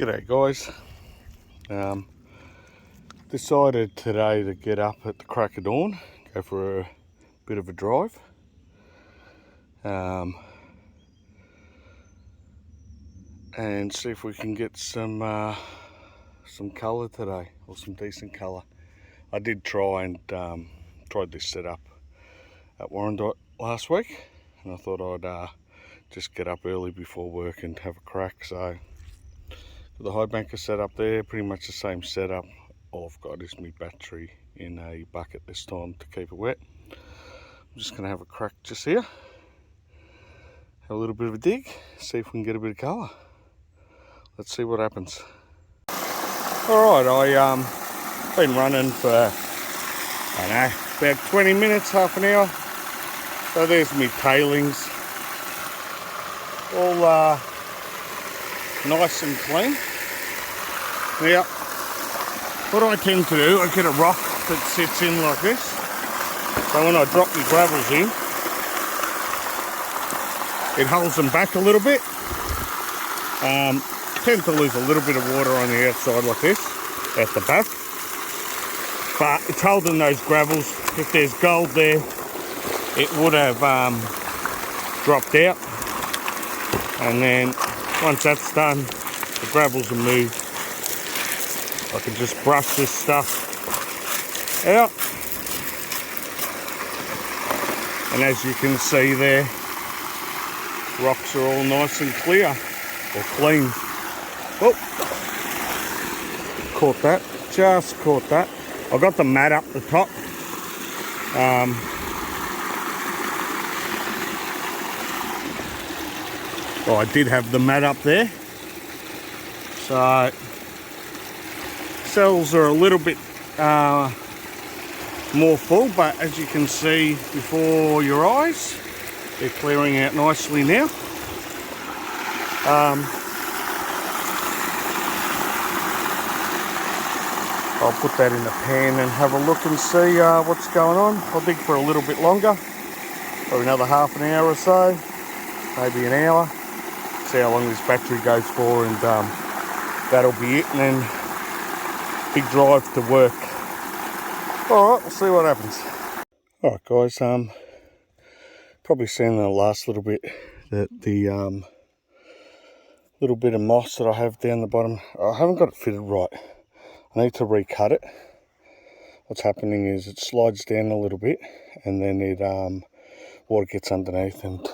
G'day guys. Decided today to get up at the crack of dawn, go for a bit of a drive. And see if we can get some colour today, or some decent colour. I did try and tried this setup at Warrandyte last week, and I thought I'd just get up early before work and have a crack. So the Highbanker setup there, pretty much the same setup. All I've got is my battery in a bucket this time to keep it wet. I'm just going to have a crack just here, have a little bit of a dig, see if we can get a bit of colour. Let's see what happens. Alright, I've been running for, I don't know, about 20 minutes, half an hour. So there's my tailings, all nice and clean. Now, what I tend to do, I get a rock that sits in like this. So when I drop my gravels in, it holds them back a little bit. Tend to lose a little bit of water on the outside like this, at the back. But it's holding those gravels. If there's gold there, it would have dropped out. And then once that's done, the gravels are moved. I can just brush this stuff out. And as you can see there, rocks are all nice and clear, or clean. Oh, caught that, just caught that. I got the mat up the top. Well, I did have the mat up there. So, cells are a little bit more full, but as you can see before your eyes, they're clearing out nicely now. I'll put that in the pan and have a look and see what's going on. I'll dig for a little bit longer, probably another half an hour or so, maybe an hour. See how long this battery goes for, and that'll be it, and then big drive to work. Alright, we'll see what happens. Alright guys, probably seen in the last little bit that the little bit of moss that I have down the bottom, I haven't got it fitted right. I need to recut it. What's happening is it slides down a little bit, and then it water gets underneath and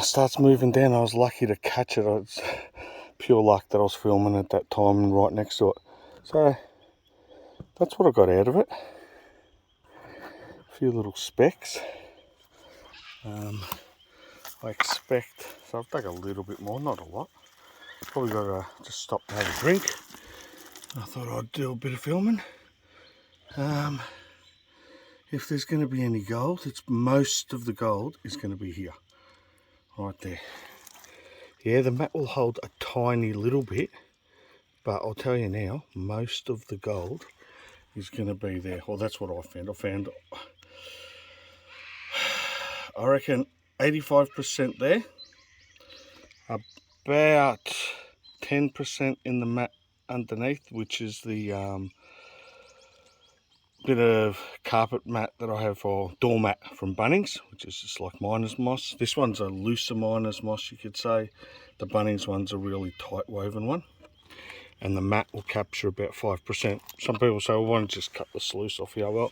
starts moving down. I was lucky to catch it. It's pure luck that I was filming at that time and right next to it. So that's what I got out of it. A few little specks. I expect, so I've dug a little bit more, not a lot. Probably got to just stop to have a drink. I thought I'd do a bit of filming. If there's going to be any gold, it's most of the gold is going to be here, right there. Yeah, the mat will hold a tiny little bit, but I'll tell you now, most of the gold is going to be there. Well, that's what I found. I reckon 85% there, about 10% in the mat underneath, which is the bit of carpet mat that I have for doormat from Bunnings, which is just like miner's moss. This one's a looser miner's moss, you could say. The Bunnings one's a really tight woven one, and the mat will capture about 5%. Some people say, well, why don't you just cut the sluice off here? Well,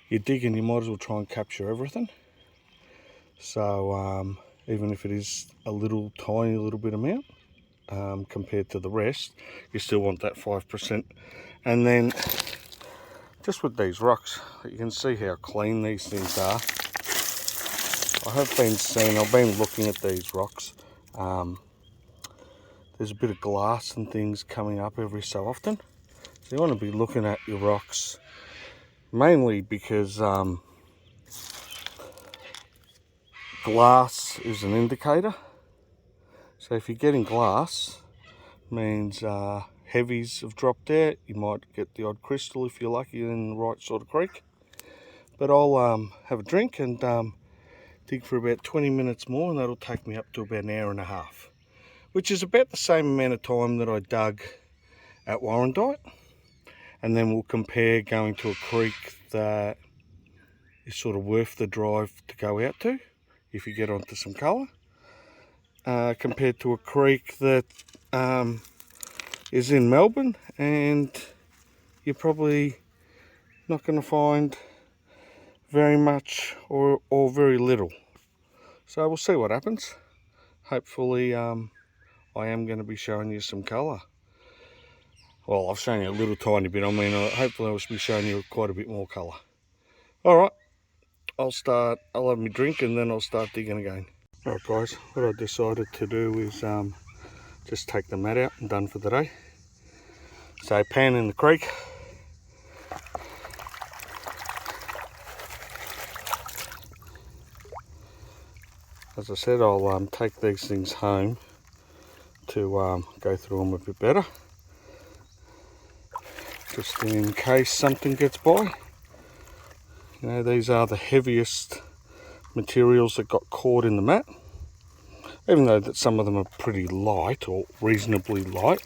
you're digging, you might as well try and capture everything. So even if it is a little tiny little bit amount compared to the rest, you still want that 5%. And then just with these rocks, you can see how clean these things are. I've been looking at these rocks. There's a bit of glass and things coming up every so often. So you want to be looking at your rocks, mainly because glass is an indicator. So if you're getting glass, means heavies have dropped out. You might get the odd crystal if you're lucky in the right sort of creek. But I'll have a drink and dig for about 20 minutes more, and that'll take me up to about an hour and a half. which is about the same amount of time that I dug at Warrandyte. And then we'll compare going to a creek that is sort of worth the drive to go out to if you get onto some colour, compared to a creek that is in Melbourne and you're probably not going to find very much or very little. So we'll see what happens. Hopefully I am going to be showing you some colour. Well, I've shown you a little tiny bit. I mean, hopefully I'll be showing you quite a bit more colour. Alright, I'll have my drink and then I'll start digging again. Alright guys, what I decided to do is just take the mat out and done for the day. So pan in the creek. As I said, I'll take these things home to go through them a bit better, just in case something gets by. You know, these are the heaviest materials that got caught in the mat. Even though that some of them are pretty light or reasonably light,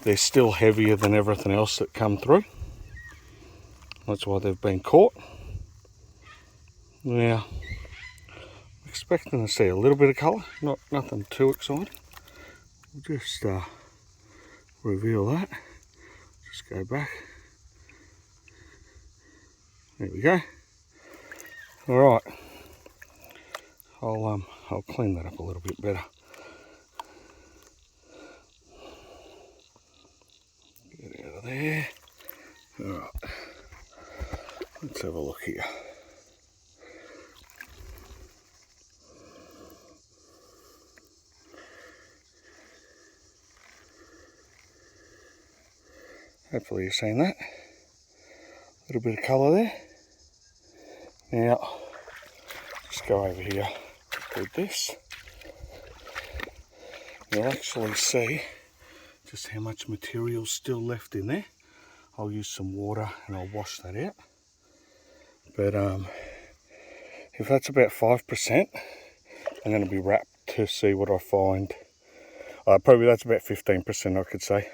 they're still heavier than everything else that come through. That's why they've been caught. Now, I'm expecting to see a little bit of colour, nothing too exciting. We'll just reveal that. Just go back. There we go. All right. I'll clean that up a little bit better. Get out of there. All right. Let's have a look here. Hopefully you're seeing that. A little bit of colour there. Now, just go over here with this. You'll actually see just how much material is still left in there. I'll use some water and I'll wash that out. But if that's about 5%, I'm going to be wrapped to see what I find. Probably that's about 15%, I could say,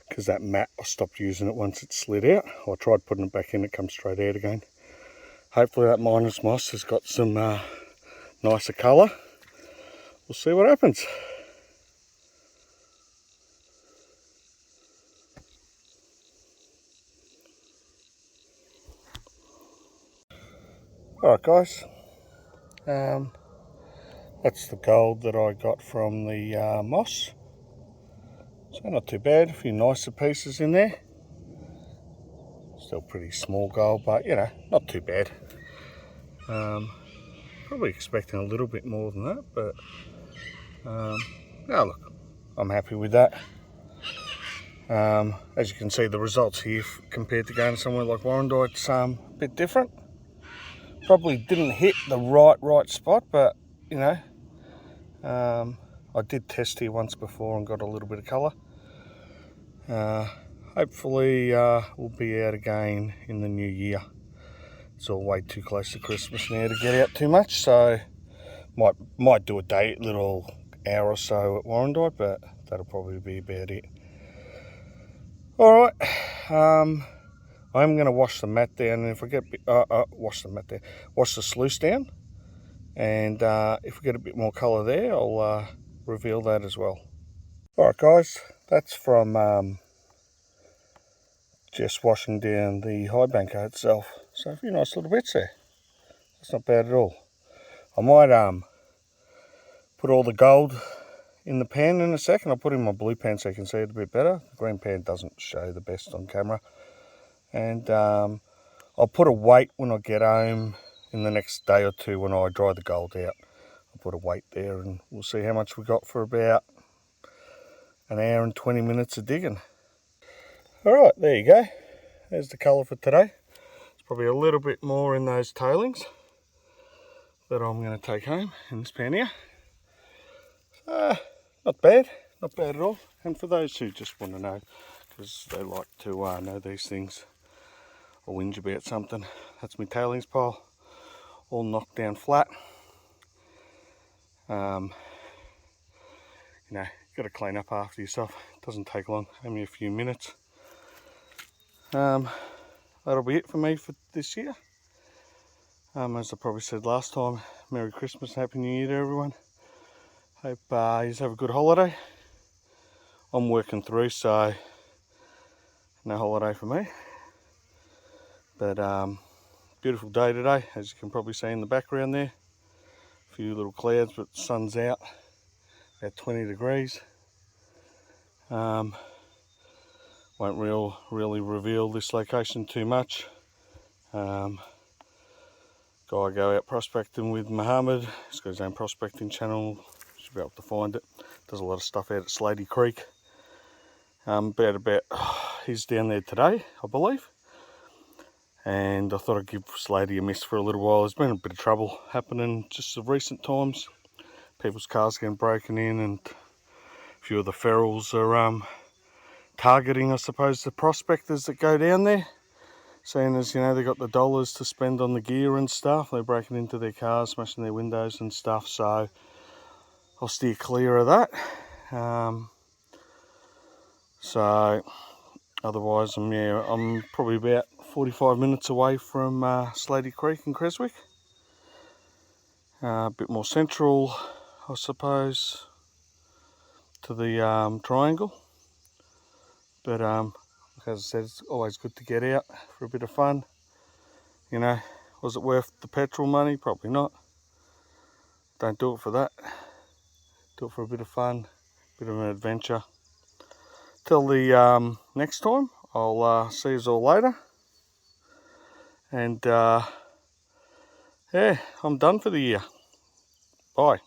because that mat, I stopped using it once it slid out. I tried putting it back in, it comes straight out again. Hopefully that minus moss has got some nicer colour. We'll see what happens. Alright guys, that's the gold that I got from the moss. So not too bad, a few nicer pieces in there. Still pretty small gold, but you know, not too bad. Probably expecting a little bit more than that, but no, look, I'm happy with that. As you can see, the results here compared to going somewhere like Warrandyte's a bit different. Probably didn't hit the right spot, but you know, I did test here once before and got a little bit of colour. Hopefully we'll be out again in the new year. It's all way too close to Christmas now to get out too much, so might do a little hour or so at Warrandyte, but that'll probably be about it. Alright, I'm going to wash the mat down, and if I get wash the sluice down, and if we get a bit more colour there, I'll reveal that as well. Alright guys, that's from just washing down the Highbanker itself. So a few nice little bits there. That's not bad at all. I might put all the gold in the pan in a second. I'll put in my blue pan so you can see it a bit better. The green pan doesn't show the best on camera. And I'll put a weight when I get home in the next day or two when I dry the gold out. I'll put a weight there and we'll see how much we got for about an hour and 20 minutes of digging. Alright, there you go. There's the colour for today. There's probably a little bit more in those tailings that I'm going to take home in this pan here. Not bad at all. And for those who just want to know, because they like to know these things or whinge about something, that's my tailings pile, all knocked down flat. You you got to clean up after yourself. It doesn't take long, only a few minutes. That'll be it for me for this year. As I probably said last time, Merry Christmas and Happy New Year to everyone. Hope you have a good holiday. I'm working through, so no holiday for me. But beautiful day today, as you can probably see in the background there. A few little clouds, but the sun's out, about 20 degrees. Won't really reveal this location too much. Guy I go out prospecting with Mohammed. He's got his own prospecting channel. You should be able to find it. Does a lot of stuff out at Slady Creek. He's down there today, I believe. And I thought I'd give Slady a miss for a little while. There's been a bit of trouble happening just of recent times. People's cars getting broken in, and a few of the ferals are targeting, I suppose, the prospectors that go down there. Seeing as, they got the dollars to spend on the gear and stuff, they're breaking into their cars, smashing their windows and stuff, so I'll steer clear of that. So otherwise, I'm probably about 45 minutes away from Slady Creek in Creswick. A bit more central, I suppose, to the triangle. But as I said, it's always good to get out for a bit of fun. Was it worth the petrol money? Probably not. Don't do it for that. Do it for a bit of fun, bit of an adventure. Till the next time, I'll see you all later. And yeah, I'm done for the year. Bye.